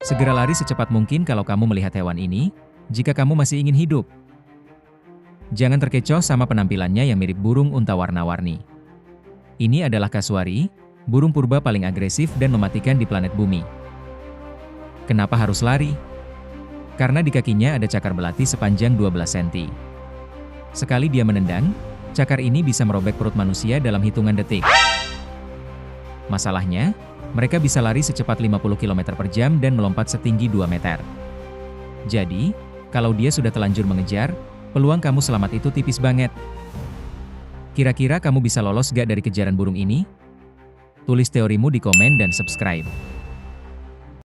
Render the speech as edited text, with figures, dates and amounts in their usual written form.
Segera lari secepat mungkin kalau kamu melihat hewan ini, jika kamu masih ingin hidup. Jangan terkecoh sama penampilannya yang mirip burung unta warna-warni. Ini adalah kasuari, burung purba paling agresif dan mematikan di planet bumi. Kenapa harus lari? Karena di kakinya ada cakar belati sepanjang 12 cm. Sekali dia menendang, cakar ini bisa merobek perut manusia dalam hitungan detik. Masalahnya, mereka bisa lari secepat 50 km per jam dan melompat setinggi 2 meter. Jadi, kalau dia sudah telanjur mengejar, peluang kamu selamat itu tipis banget. Kira-kira kamu bisa lolos gak dari kejaran burung ini? Tulis teorimu di komen dan subscribe.